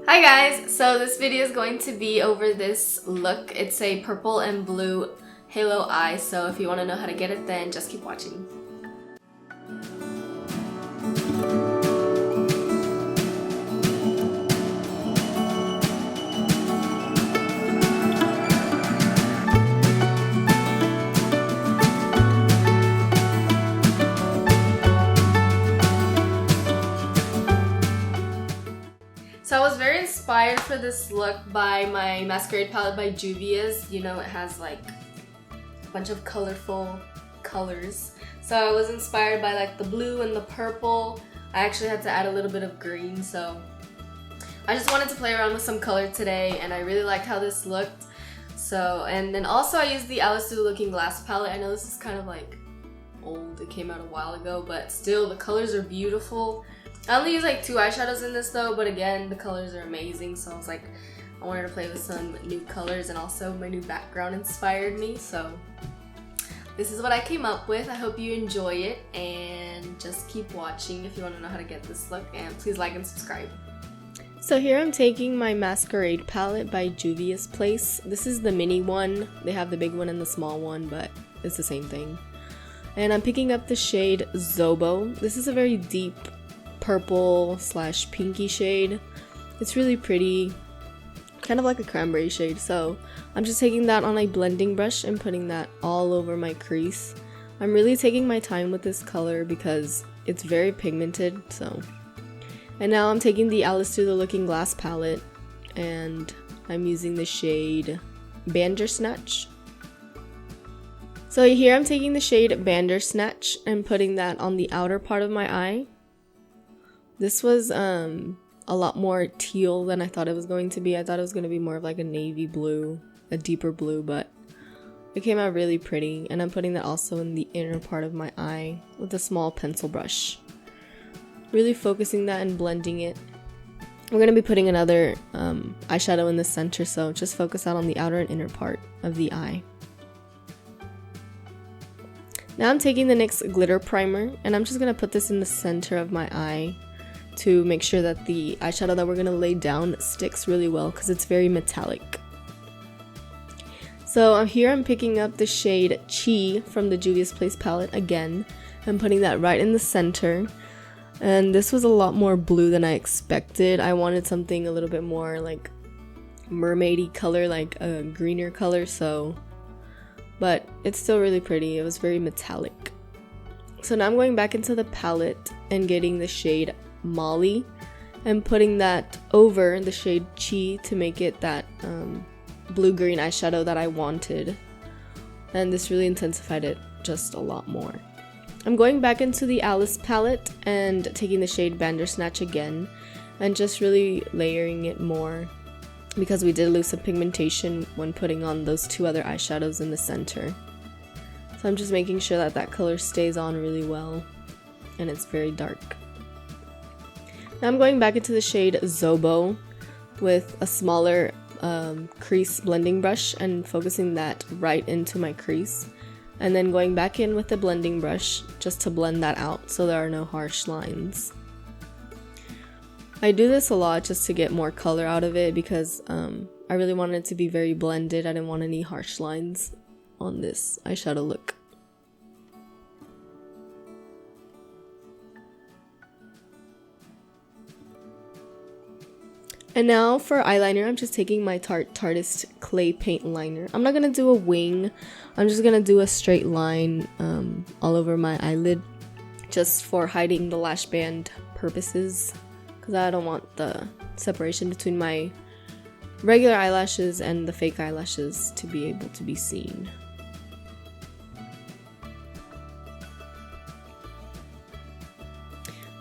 Hi guys! So this video is going to be over this look. It's a purple and blue halo eye, so if you want to know how to get it, then just keep watching. So I was very inspired for this look by my Masquerade palette by Juvia's. You know, it has like a bunch of colorful colors. So I was inspired by like the blue and the purple. I actually had to add a little bit of green, so I just wanted to play around with some color today, and I really liked how this looked. So, and then also I used the Alice Through the Looking Glass palette. I know this is kind of like old, it came out a while ago, but still the colors are beautiful. I only use like 2 eyeshadows in this though, but again, the colors are amazing, so I was like, I wanted to play with some new colors, and also my new background inspired me, so this is what I came up with. I hope you enjoy it, and just keep watching if you want to know how to get this look, and please like and subscribe. So here I'm taking my Masquerade palette by Juvia's Place. This is the mini one. They have the big one and the small one, but it's the same thing. And I'm picking up the shade Zobo. This is a very deep purple / pinky shade. It's really pretty, kind of like a cranberry shade, so I'm just taking that on a blending brush and putting that all over my crease. I'm really taking my time with this color because it's very pigmented. So, and now I'm taking the Alice Through the Looking Glass palette, and I'm using the shade Bandersnatch. So here I'm taking the shade Bandersnatch and putting that on the outer part of my eye. This was a lot more teal than I thought it was going to be. I thought it was going to be more of like a navy blue, a deeper blue, but it came out really pretty. And I'm putting that also in the inner part of my eye with a small pencil brush. Really focusing that and blending it. We're going to be putting another eyeshadow in the center, so just focus that on the outer and inner part of the eye. Now I'm taking the NYX Glitter Primer, and I'm just going to put this in the center of my eye to make sure that the eyeshadow that we're going to lay down sticks really well, because it's very metallic. So here I'm picking up the shade Chi from the Juvia's Place palette again. I'm putting that right in the center, and this was a lot more blue than I expected. I wanted something a little bit more like mermaidy color, like a greener color, but it's still really pretty. It was very metallic. So now I'm going back into the palette and getting the shade Molly and putting that over the shade Chi to make it that blue-green eyeshadow that I wanted. And this really intensified it just a lot more. I'm going back into the Alice palette and taking the shade Bandersnatch again and just really layering it more, because we did lose some pigmentation when putting on those 2 other eyeshadows in the center. So I'm just making sure that that color stays on really well, and it's very dark. Now I'm going back into the shade Zobo with a smaller crease blending brush and focusing that right into my crease, and then going back in with the blending brush just to blend that out so there are no harsh lines. I do this a lot just to get more color out of it, because I really wanted it to be very blended. I didn't want any harsh lines on this eyeshadow look. And now for eyeliner, I'm just taking my Tarteist clay paint liner. I'm not going to do a wing. I'm just going to do a straight line all over my eyelid, just for hiding the lash band purposes, because I don't want the separation between my regular eyelashes and the fake eyelashes to be able to be seen.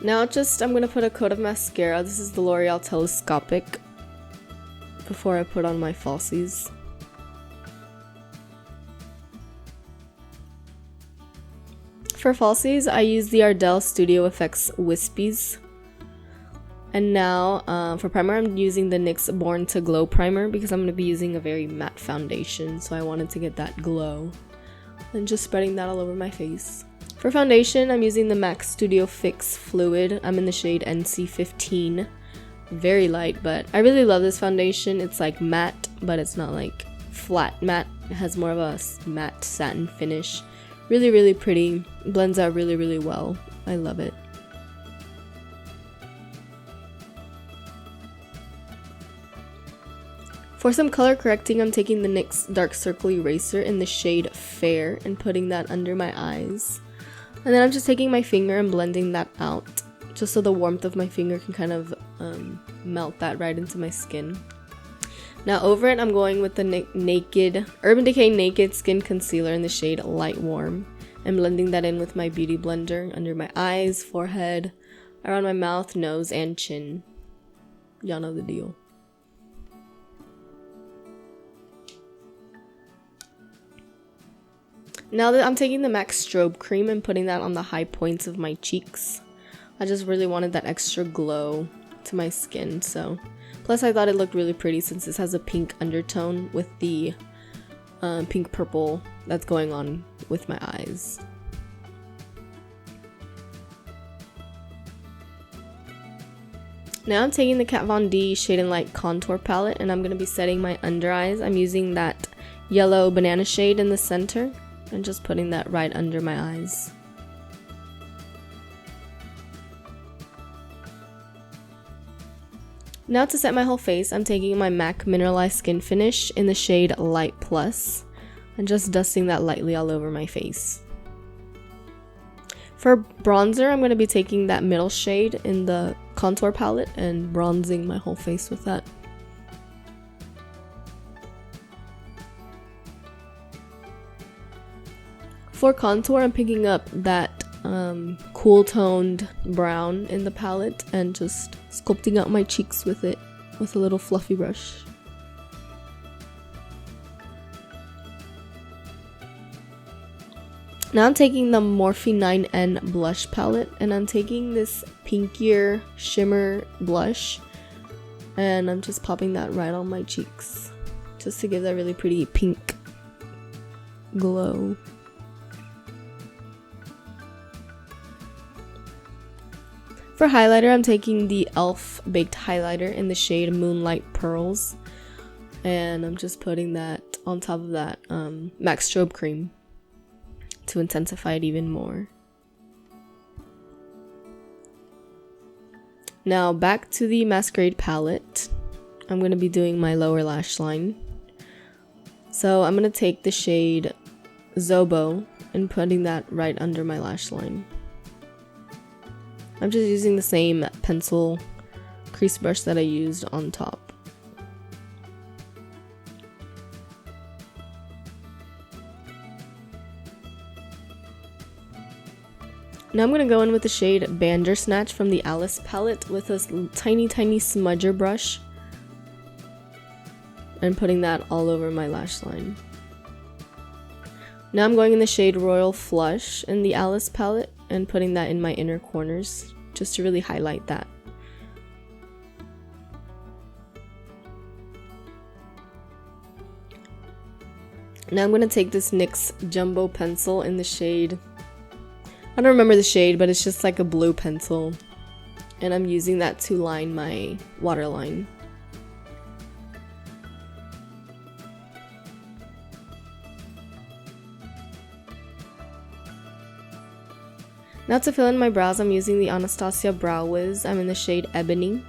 Now I'm going to put a coat of mascara. This is the L'Oreal Telescopic, before I put on my falsies. For falsies, I use the Ardell Studio Effects Wispies. And now for primer, I'm using the NYX Born to Glow primer, because I'm going to be using a very matte foundation, so I wanted to get that glow. And just spreading that all over my face. For foundation, I'm using the MAC Studio Fix Fluid. I'm in the shade NC15. very light, but I really love this foundation. It's like matte, but it's not like flat matte. It has more of a matte satin finish. Really, really pretty. Blends out really, really well. I love it. For some color correcting, I'm taking the NYX Dark Circle Eraser in the shade Fair and putting that under my eyes. And then I'm just taking my finger and blending that out, just so the warmth of my finger can kind of melt that right into my skin. Now over it, I'm going with the Urban Decay Naked Skin Concealer in the shade Light Warm. I'm blending that in with my Beauty Blender under my eyes, forehead, around my mouth, nose, and chin. Y'all know the deal. Now that I'm taking the MAC Strobe Cream and putting that on the high points of my cheeks. I just really wanted that extra glow to my skin, so. Plus I thought it looked really pretty since this has a pink undertone with the pink purple that's going on with my eyes. Now I'm taking the Kat Von D Shade and Light Contour Palette and I'm going to be setting my under eyes. I'm using that yellow banana shade in the center and just putting that right under my eyes. Now to set my whole face, I'm taking my MAC Mineralized Skin Finish in the shade Light Plus and just dusting that lightly all over my face. For bronzer, I'm going to be taking that middle shade in the contour palette and bronzing my whole face with that. For contour, I'm picking up that cool toned brown in the palette and just sculpting out my cheeks with it with a little fluffy brush. Now I'm taking the Morphe 9N blush palette and I'm taking this pinkier shimmer blush and I'm just popping that right on my cheeks just to give that really pretty pink glow. For highlighter, I'm taking the e.l.f. Baked Highlighter in the shade Moonlight Pearls. And I'm just putting that on top of that MAC Strobe Cream to intensify it even more. Now back to the Masquerade palette. I'm going to be doing my lower lash line. So I'm going to take the shade Zobo and putting that right under my lash line. I'm just using the same pencil crease brush that I used on top. Now I'm going to go in with the shade Bandersnatch from the Alice palette with a tiny smudger brush and putting that all over my lash line. Now I'm going in the shade Royal Flush in the Alice palette and putting that in my inner corners just to really highlight that. Now I'm going to take this NYX Jumbo pencil in the shade, I don't remember the shade, but it's just like a blue pencil, and I'm using that to line my waterline. Now to fill in my brows, I'm using the Anastasia Brow Wiz. I'm in the shade Ebony.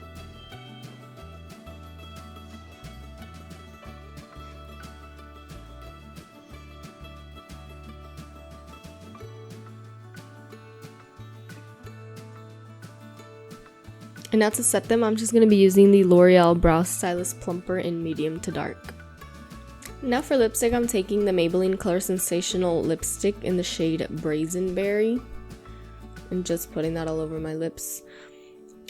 And now to set them, I'm just going to be using the L'Oreal Brow Stylist Plumper in medium to dark. Now for lipstick, I'm taking the Maybelline Color Sensational lipstick in the shade Brazen Berry. And just putting that all over my lips.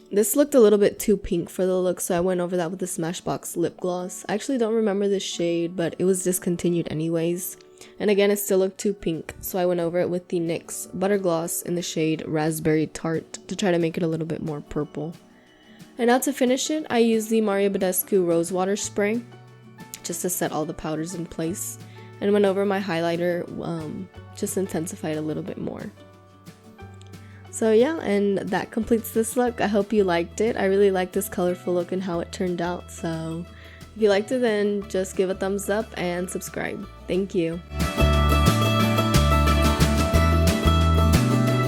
This looked a little bit too pink for the look, so I went over that with the Smashbox Lip Gloss. I actually don't remember the shade, but it was discontinued anyways. And again, it still looked too pink, so I went over it with the NYX Butter Gloss in the shade Raspberry Tart to try to make it a little bit more purple. And now to finish it, I used the Mario Badescu Rose Water Spray just to set all the powders in place. And went over my highlighter, just intensified a little bit more. So yeah, and that completes this look. I hope you liked it. I really like this colorful look and how it turned out. So if you liked it, then just give a thumbs up and subscribe. Thank you.